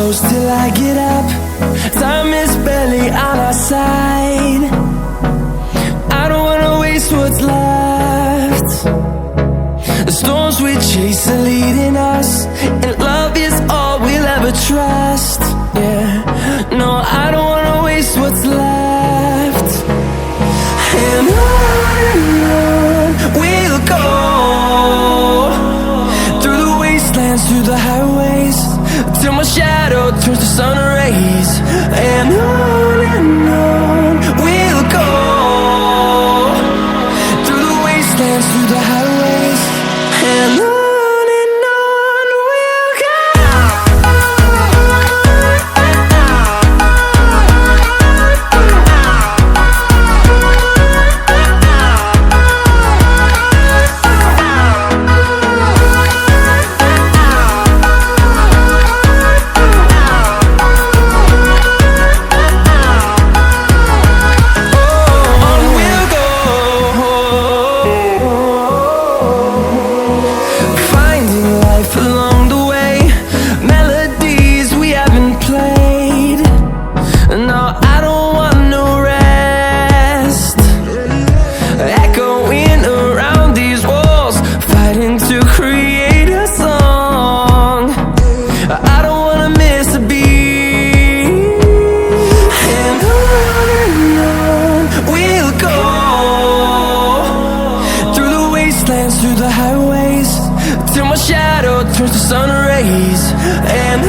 close till I get up. Time is barely on our side. I don't wanna waste what's left. The storms we chase are leading us, and love is all we'll ever trust. Yeah, no, I don't wanna waste what's left. And on we'll go, through the wastelands, through the highways, till my shadow turns to sun rays. And on we'll go, through the wastelands, through the highways, and on we'll go. Through the highways, till my shadow turns to sun rays. And